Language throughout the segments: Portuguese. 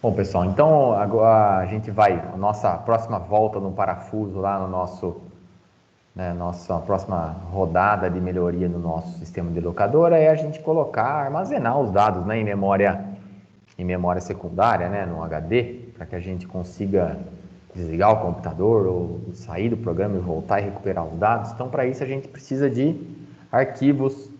Bom, pessoal, então agora a gente vai, a nossa próxima volta no parafuso lá no nosso, né, nossa próxima rodada de melhoria no nosso sistema de locadora é a gente colocar, armazenar os dados, né, em memória secundária, né, no HD, para que a gente consiga desligar o computador ou sair do programa e voltar e recuperar os dados. Então, para isso a gente precisa de arquivos,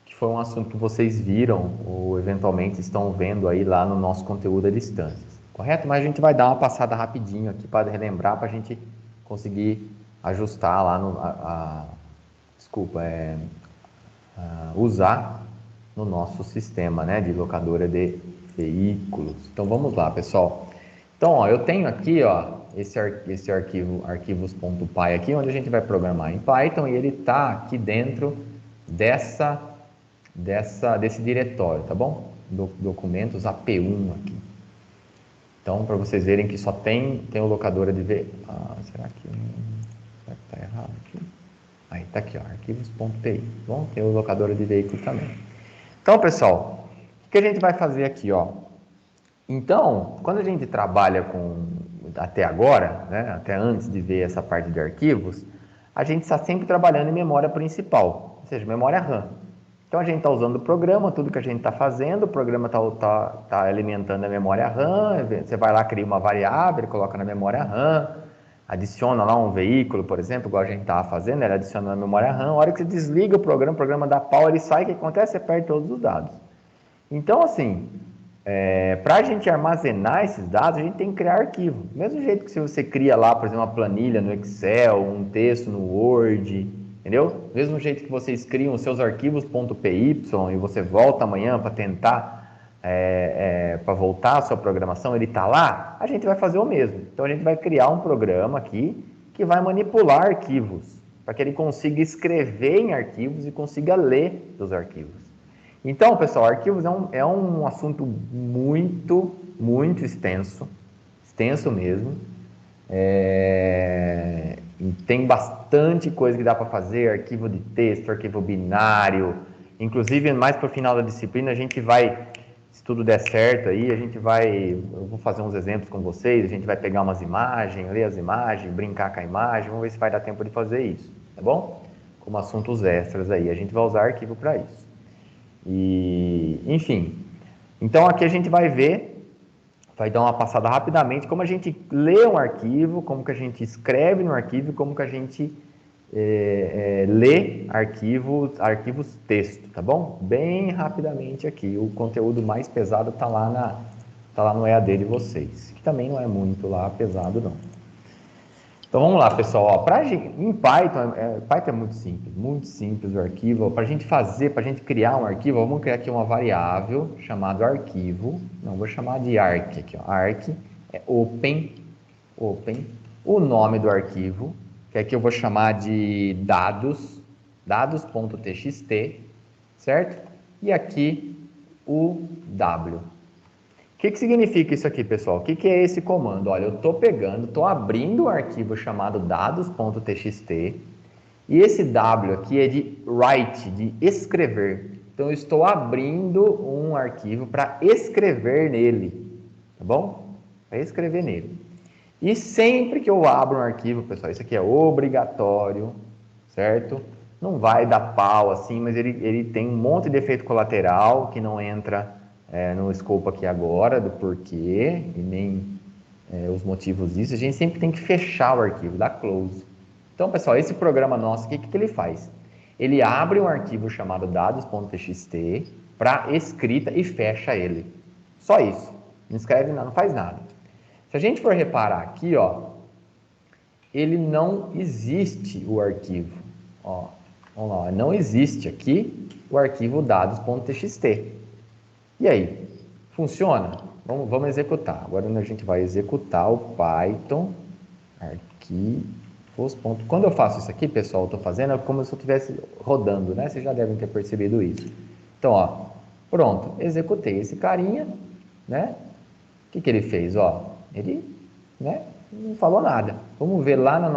que foi um assunto que vocês viram ou eventualmente estão vendo aí lá no nosso conteúdo à distância, correto? Mas a gente vai dar uma passada rapidinho aqui para relembrar, para a gente conseguir ajustar lá no, desculpa, usar no nosso sistema, né, de locadora de veículos. Então vamos lá, pessoal. Então, ó, eu tenho aqui, ó, esse arquivo arquivos.py aqui, onde a gente vai programar em Python e ele está aqui dentro desse diretório, tá bom? Documentos AP1 aqui. Então, para vocês verem que só tem o locadora de veículos. Será que está errado aqui? Aí está aqui, ó, arquivos.py. Bom, tem o locadora de veículos também. Então, pessoal, o que a gente vai fazer aqui, ó? Então, quando a gente trabalha com, até agora, né, até antes de ver essa parte de arquivos, a gente está sempre trabalhando em memória principal, ou seja, memória RAM. Então, a gente está usando o programa, tudo que a gente está fazendo, o programa está alimentando a memória RAM, você vai lá, cria uma variável, coloca na memória RAM, adiciona lá um veículo, por exemplo, igual a gente estava fazendo, ele adiciona na memória RAM, a hora que você desliga o programa dá pau, ele sai, o que acontece? Você perde todos os dados. Então, assim, para a gente armazenar esses dados, a gente tem que criar arquivo. Do mesmo jeito que se você cria lá, por exemplo, uma planilha no Excel, um texto no Word, entendeu? Do mesmo jeito que vocês criam os seus arquivos.py e você volta amanhã para tentar, para voltar a sua programação, ele está lá, a gente vai fazer o mesmo. Então, a gente vai criar um programa aqui que vai manipular arquivos, para que ele consiga escrever em arquivos e consiga ler dos arquivos. Então, pessoal, arquivos é um assunto muito extenso, extenso mesmo. Tem bastante coisa que dá para fazer, arquivo de texto, arquivo binário. Inclusive, mais para o final da disciplina, a gente vai, se tudo der certo aí, eu vou fazer uns exemplos com vocês, a gente vai pegar umas imagens, ler as imagens, brincar com a imagem, vamos ver se vai dar tempo de fazer isso, tá bom? Como assuntos extras aí, a gente vai usar arquivo para isso. E, enfim, então aqui a gente vai ver, vai dar uma passada rapidamente, como a gente lê um arquivo, como que a gente escreve no arquivo, como que a gente lê arquivos texto, tá bom? Bem rapidamente aqui, o conteúdo mais pesado tá lá no EAD de vocês, que também não é muito lá pesado não. Então vamos lá, pessoal. Ó, em Python, Python é muito simples o arquivo. Para a gente fazer, para a gente criar um arquivo, vamos criar aqui uma variável chamada arquivo. Não, vou chamar de arc aqui. Ó. Arc é open. O nome do arquivo, que aqui eu vou chamar de dados.txt, certo? E aqui o w. O que significa isso aqui, pessoal? O que é esse comando? Olha, eu estou abrindo um arquivo chamado dados.txt e esse W aqui é de write, de escrever. Então, eu estou abrindo um arquivo para escrever nele, tá bom? Para escrever nele. E sempre que eu abro um arquivo, pessoal, isso aqui é obrigatório, certo? Não vai dar pau assim, mas ele tem um monte de efeito colateral que não entra no escopo aqui agora, do porquê e nem os motivos disso. A gente sempre tem que fechar o arquivo, dar close. Então, pessoal, esse programa nosso, o que ele faz? Ele abre um arquivo chamado dados.txt para escrita e fecha ele. Só isso. Não escreve nada, não faz nada. Se a gente for reparar aqui, ó, ele não existe o arquivo. Ó, vamos lá, não existe aqui o arquivo dados.txt. E aí, funciona? Vamos executar. Agora a gente vai executar o Python arquivos. Quando eu faço isso aqui, pessoal, eu estou fazendo como se eu estivesse rodando, né? Vocês já devem ter percebido isso. Então, ó, pronto, executei esse carinha, né? O que ele fez? Ó, ele, né, não falou nada. Vamos ver lá na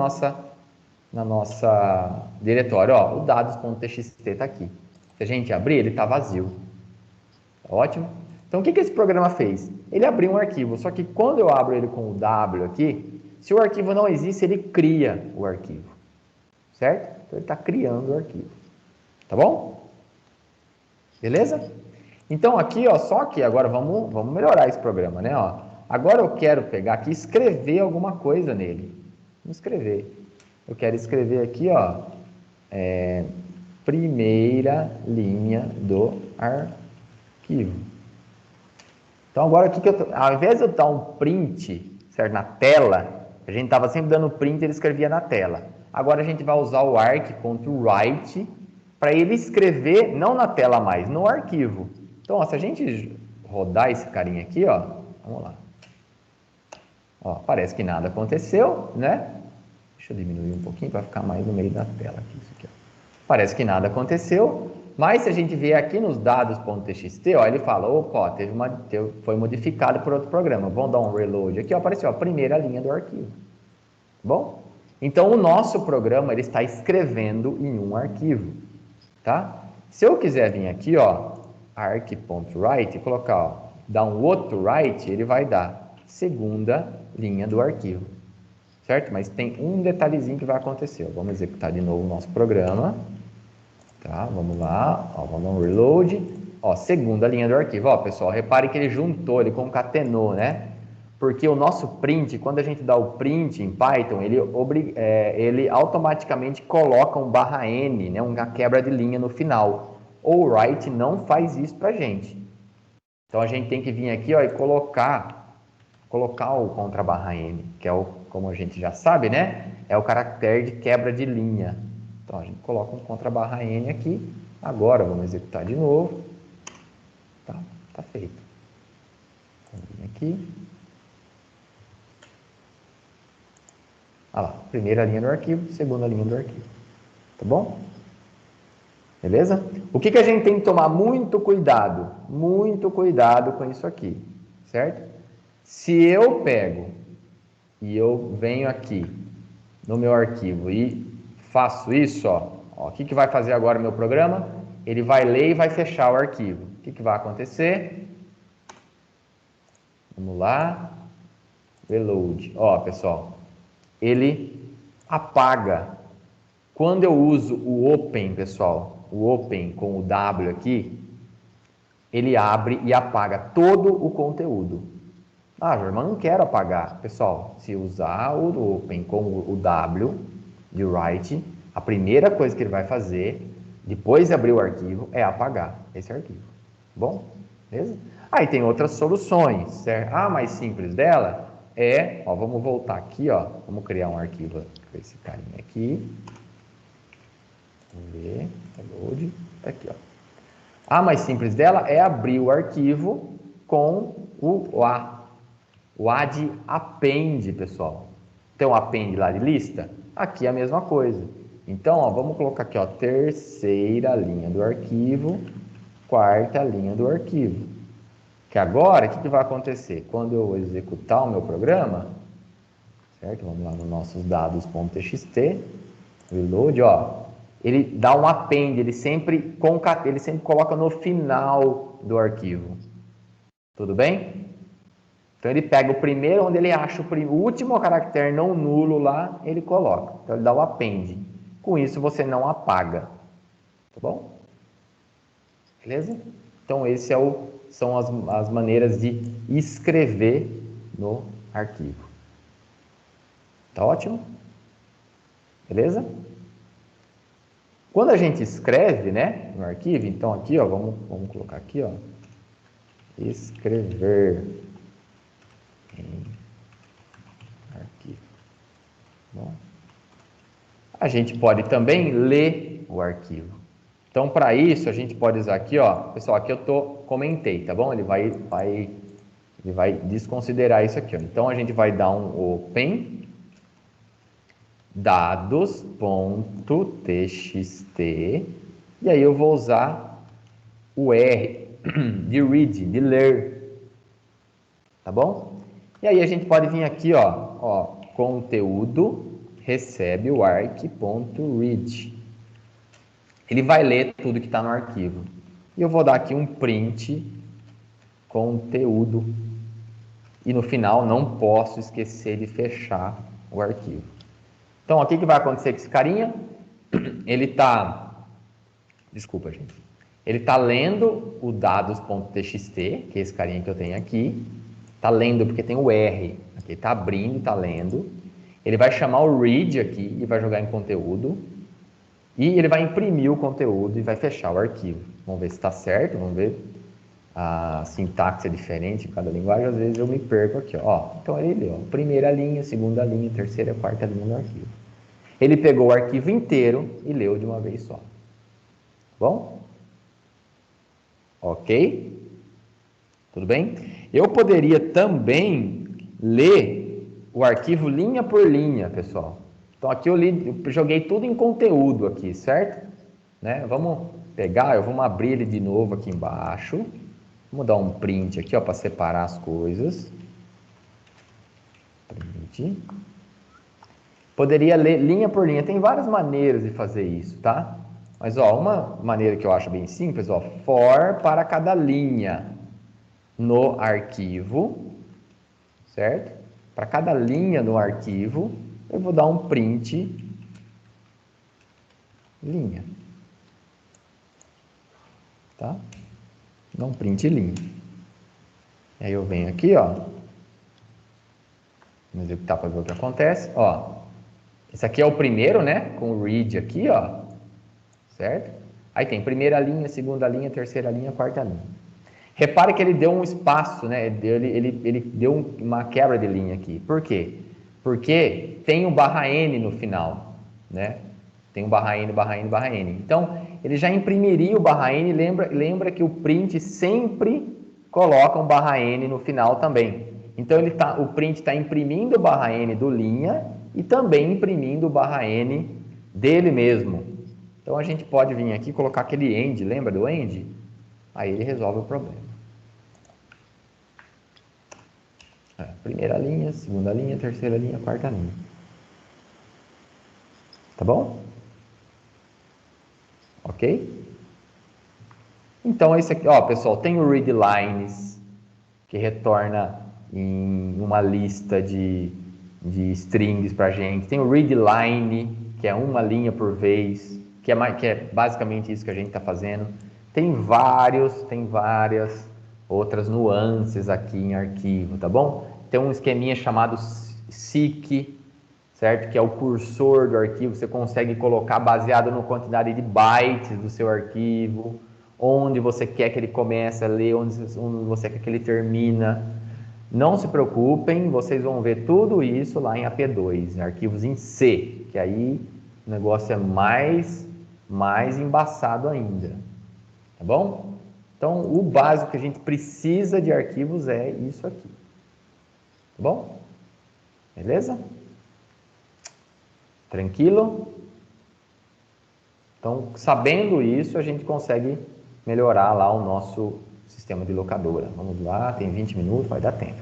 nossa diretório, ó, o dados.txt está aqui. Se a gente abrir, ele está vazio. Ótimo. Então, o que esse programa fez? Ele abriu um arquivo, só que quando eu abro ele com o W aqui, se o arquivo não existe, ele cria o arquivo, certo? Então, ele está criando o arquivo, tá bom? Beleza? Então, aqui, ó, só que agora vamos melhorar esse programa, né? Ó, agora eu quero pegar aqui e escrever alguma coisa nele. Vamos escrever. Eu quero escrever aqui, ó, primeira linha do arquivo. Então, agora, ao invés de eu dar um print, certo, na tela, a gente estava sempre dando print e ele escrevia na tela. Agora, a gente vai usar o arc.write para ele escrever, não na tela mais, no arquivo. Então, ó, se a gente rodar esse carinha aqui, ó, vamos lá. Ó, parece que nada aconteceu, né? Deixa eu diminuir um pouquinho para ficar mais no meio da tela aqui, isso aqui, ó. Parece que nada aconteceu, mas se a gente vier aqui nos dados.txt, ó, ele fala, opa, foi modificado por outro programa. Vamos dar um reload aqui, ó, apareceu a primeira linha do arquivo. Bom? Então, o nosso programa ele está escrevendo em um arquivo, tá? Se eu quiser vir aqui, ó, arc.write, colocar, ó, dar um outro write, ele vai dar segunda linha do arquivo, certo? Mas tem um detalhezinho que vai acontecer. Vamos executar de novo o nosso programa. Tá, vamos lá, ó, vamos dar um reload, ó, segunda linha do arquivo, ó, pessoal, repare que ele juntou, ele concatenou, né? Porque o nosso print, quando a gente dá o print em Python, ele automaticamente coloca um /n, né, uma quebra de linha no final. O write não faz isso pra gente. Então, a gente tem que vir aqui, ó, e colocar o contra /n, que é o, como a gente já sabe, né, é o caractere de quebra de linha. Então, a gente coloca um contra /n aqui. Agora, vamos executar de novo. Tá feito. Vamos vir aqui. Olha lá, primeira linha do arquivo, segunda linha do arquivo. Tá bom? Beleza? O que a gente tem que tomar muito cuidado? Muito cuidado com isso aqui, certo? Se eu pego e eu venho aqui no meu arquivo e faço isso, ó, o que vai fazer agora o meu programa? Ele vai ler e vai fechar o arquivo. O que vai acontecer? Vamos lá. Reload. Ó, pessoal, ele apaga. Quando eu uso o open, pessoal, o open com o W aqui, ele abre e apaga todo o conteúdo. Ah, Jorge, mas não quero apagar. Pessoal, se usar o open com o W de write, a primeira coisa que ele vai fazer, depois de abrir o arquivo, é apagar esse arquivo. Bom? Beleza? Aí tem outras soluções, certo? A mais simples dela é, ó, vamos voltar aqui, ó, vamos criar um arquivo com esse carinha aqui. Vamos ver, reload, tá aqui, ó. A mais simples dela é abrir o arquivo com o A de append, pessoal. Tem um append lá de lista? Aqui é a mesma coisa. Então, ó, vamos colocar aqui, ó, terceira linha do arquivo, quarta linha do arquivo. Que agora, o que vai acontecer? Quando eu executar o meu programa, certo? Vamos lá nos nossos dados.txt, reload, ó, ele dá um append, ele sempre coloca no final do arquivo. Tudo bem? Então, ele pega o primeiro, onde ele acha o último caractere não nulo lá, ele coloca. Então, ele dá o append. Com isso, você não apaga. Tá bom? Beleza? Então, são as maneiras de escrever no arquivo. Tá ótimo? Beleza? Quando a gente escreve, né, no arquivo, então aqui, ó, vamos colocar aqui, ó, escrever em arquivo. Bom, a gente pode também ler o arquivo. Então, para isso, a gente pode usar aqui, ó, pessoal, aqui eu comentei, tá bom? Ele vai desconsiderar isso aqui, ó. Então, a gente vai dar um open dados.txt e aí eu vou usar o R de read, de ler, tá bom? E aí a gente pode vir aqui, ó, conteúdo recebe o arc.read. Ele vai ler tudo que está no arquivo. E eu vou dar aqui um print conteúdo. E no final não posso esquecer de fechar o arquivo. Então, o que vai acontecer com esse carinha? Ele está... Desculpa, gente. Ele está lendo o dados.txt, que é esse carinha que eu tenho aqui. Está lendo porque tem o R. Aqui está abrindo, está lendo. Ele vai chamar o read aqui e vai jogar em conteúdo. E ele vai imprimir o conteúdo e vai fechar o arquivo. Vamos ver se está certo, vamos ver. A sintaxe é diferente em cada linguagem, às vezes eu me perco aqui. Ó. Então ele leu primeira linha, segunda linha, terceira, quarta linha do arquivo. Ele pegou o arquivo inteiro e leu de uma vez só. Bom? Ok? Tudo bem? Eu poderia também ler o arquivo linha por linha, pessoal. Então aqui eu joguei tudo em conteúdo aqui, certo? Né? Vamos pegar, vamos abrir ele de novo aqui embaixo. Vamos dar um print aqui, ó, para separar as coisas. Print. Poderia ler linha por linha. Tem várias maneiras de fazer isso, tá? Mas, ó, uma maneira que eu acho bem simples, ó, for para cada linha no arquivo, certo? Para cada linha no arquivo, eu vou dar um print linha. Tá? Dá um print linha. Aí eu venho aqui, ó. Vamos executar para ver o que acontece. Ó, esse aqui é o primeiro, né? Com o read aqui, ó. Certo? Aí tem primeira linha, segunda linha, terceira linha, quarta linha. Repare que ele deu um espaço, né? Ele deu uma quebra de linha aqui. Por quê? Porque tem um /n no final, né? Tem um /n, /n, /n. Então, ele já imprimiria o /n. Lembra que o print sempre coloca um /n no final também. Então, o print está imprimindo o /n do linha e também imprimindo o /n dele mesmo. Então, a gente pode vir aqui e colocar aquele end, lembra do end? Aí ele resolve o problema. Primeira linha, segunda linha, terceira linha, quarta linha. Tá bom? Ok? Então, esse aqui, ó, pessoal, tem o readlines, que retorna em uma lista de strings para a gente. Tem o readline, que é uma linha por vez, que é basicamente isso que a gente está fazendo. Tem várias outras nuances aqui em arquivo, tá bom? Tem um esqueminha chamado seek, certo? Que é o cursor do arquivo, você consegue colocar baseado na quantidade de bytes do seu arquivo, onde você quer que ele comece a ler, onde você quer que ele termina. Não se preocupem, vocês vão ver tudo isso lá em AP2, em arquivos em C, que aí o negócio é mais embaçado ainda, tá bom? Então, o básico que a gente precisa de arquivos é isso aqui, tá bom? Beleza? Tranquilo? Então, sabendo isso, a gente consegue melhorar lá o nosso sistema de locadora. Vamos lá, tem 20 minutos, vai dar tempo.